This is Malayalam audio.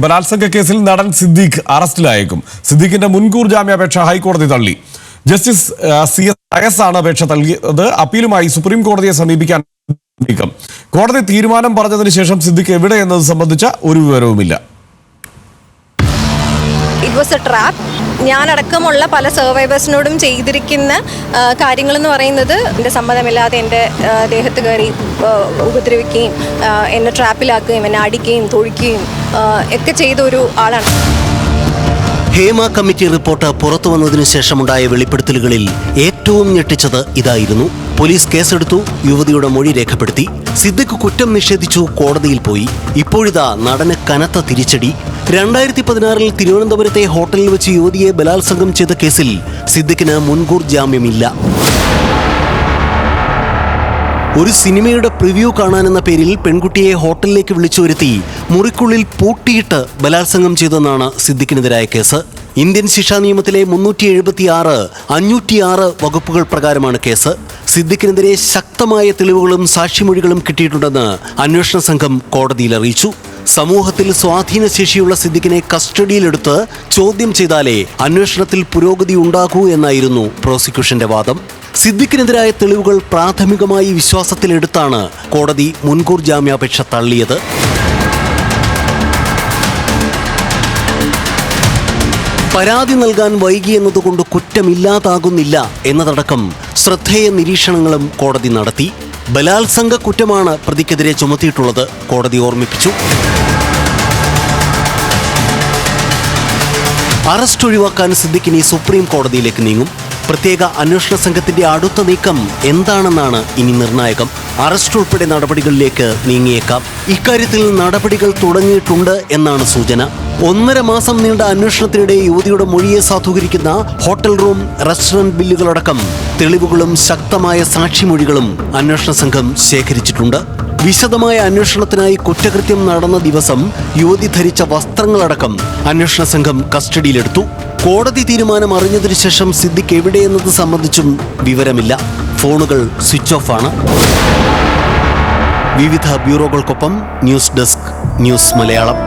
ബലാത്സംഗ കേസിൽ നടൻ സിദ്ദീഖ് അറസ്റ്റിലായേക്കും. സിദ്ദീഖിന്റെ മുൻകൂർ ജാമ്യാപേക്ഷ ഹൈക്കോടതി തള്ളി. ജസ്റ്റിസ് CS ആണ് അപേക്ഷ തള്ളിയത്. അപ്പീലുമായി സുപ്രീം കോടതിയെ സമീപിക്കാൻ നീക്കം. കോടതി തീരുമാനം പറഞ്ഞതിന് ശേഷം സിദ്ദീഖ് എവിടെ എന്നത് സംബന്ധിച്ച ഒരു വിവരവുമില്ല. It was a trap. ഞാനടക്കമുള്ള പല സർവൈവേഴ്സിനോടും ചെയ്തിരിക്കുന്ന കാര്യങ്ങളെന്ന് പറയുന്നത് എൻ്റെ സമ്മതമില്ലാതെ എൻ്റെ ദേഹത്ത് കയറി ഉപദ്രവിക്കുകയും എന്നെ ട്രാപ്പിലാക്കുകയും എന്നെ അടിക്കുകയും തൊഴിക്കുകയും ഒക്കെ ചെയ്ത ഒരു ആളാണ്. ഹേമ കമ്മിറ്റി റിപ്പോർട്ട് പുറത്തു വന്നതിനു ശേഷമുണ്ടായ വെളിപ്പെടുത്തലുകളിൽ ഏറ്റവും ഞെട്ടിച്ചത് ഇതായിരുന്നു. പോലീസ് കേസെടുത്തു, യുവതിയുടെ മൊഴി രേഖപ്പെടുത്തി. സിദ്ദിഖ് കുറ്റം നിഷേധിച്ചു, കോടതിയിൽ പോയി. ഇപ്പോഴിതാ നടന് കനത്ത തിരിച്ചടി. 2016 തിരുവനന്തപുരത്തെ ഹോട്ടലിൽ വെച്ച് യുവതിയെ ബലാത്സംഗം ചെയ്ത കേസിൽ സിദ്ദിഖിന് മുൻകൂർ ജാമ്യമില്ല. ഒരു സിനിമയുടെ പ്രിവ്യൂ കാണാനെന്ന പേരിൽ പെൺകുട്ടിയെ ഹോട്ടലിലേക്ക് വിളിച്ചു വരുത്തി മുറിക്കുള്ളിൽ പൂട്ടിയിട്ട് ബലാത്സംഗം ചെയ്തെന്നാണ് സിദ്ദിഖിനെതിരായ കേസ്. ഇന്ത്യൻ ശിക്ഷാ നിയമത്തിലെ 376, 506 വകുപ്പുകൾ പ്രകാരമാണ് കേസ്. സിദ്ദിഖിനെതിരെ ശക്തമായ തെളിവുകളും സാക്ഷിമൊഴികളും കിട്ടിയിട്ടുണ്ടെന്ന് അന്വേഷണ സംഘം കോടതിയിൽ അറിയിച്ചു. സമൂഹത്തിൽ സ്വാധീനശേഷിയുള്ള സിദ്ദിഖിനെ കസ്റ്റഡിയിലെടുത്ത് ചോദ്യം ചെയ്താലേ അന്വേഷണത്തിൽ പുരോഗതി ഉണ്ടാകൂ എന്നായിരുന്നു പ്രോസിക്യൂഷന്റെ വാദം. സിദ്ദിഖിനെതിരായ തെളിവുകൾ പ്രാഥമികമായി വിശ്വാസത്തിലെടുത്താണ് കോടതി മുൻകൂർ ജാമ്യാപേക്ഷ തള്ളിയത്. പരാതി നൽകാൻ വൈകി എന്നതുകൊണ്ട് കുറ്റമില്ലാതാകുന്നില്ല എന്നതടക്കം ശ്രദ്ധേയ നിരീക്ഷണങ്ങളും കോടതി നടത്തി. ബലാത്സംഗ കുറ്റമാണ് പ്രതിക്കെതിരെ ചുമത്തിയിട്ടുള്ളത്, കോടതി ഓർമ്മിപ്പിച്ചു. അറസ്റ്റ് ഒഴിവാക്കാൻ സിദ്ദിഖിനി സുപ്രീം കോടതിയിലേക്ക് നീങ്ങും. പ്രത്യേക അന്വേഷണ സംഘത്തിന്റെ അടുത്ത നീക്കം എന്താണെന്നാണ് ഇനി നിർണായകം. അറസ്റ്റ് ഉൾപ്പെടെ നടപടികളിലേക്ക് നീങ്ങിയേക്കാം. ഇക്കാര്യത്തിൽ നടപടികൾ തുടങ്ങിയിട്ടുണ്ട് എന്നാണ് സൂചന. 1.5 മാസം നീണ്ട അന്വേഷണത്തിനിടെ യുവതിയുടെ മൊഴിയെ സാധൂകരിക്കുന്ന ഹോട്ടൽ റൂം, റെസ്റ്റോറന്റ് ബില്ലുകളടക്കം തെളിവുകളും ശക്തമായ സാക്ഷിമൊഴികളും അന്വേഷണ സംഘം ശേഖരിച്ചിട്ടുണ്ട്. വിശദമായ അന്വേഷണത്തിനായി കുറ്റകൃത്യം നടന്ന ദിവസം യുവതി ധരിച്ച വസ്ത്രങ്ങളടക്കം അന്വേഷണ സംഘം കസ്റ്റഡിയിലെടുത്തു. കോടതി തീരുമാനം അറിഞ്ഞതിനു ശേഷം സിദ്ദിഖ് എവിടെയെന്നത് സംബന്ധിച്ചും വിവരമില്ല. ഫോണുകൾ സ്വിച്ച് ഓഫ് ആണ്. വിവിധ ബ്യൂറോകൾക്കൊപ്പം ന്യൂസ് ഡെസ്ക്, ന്യൂസ് മലയാളം.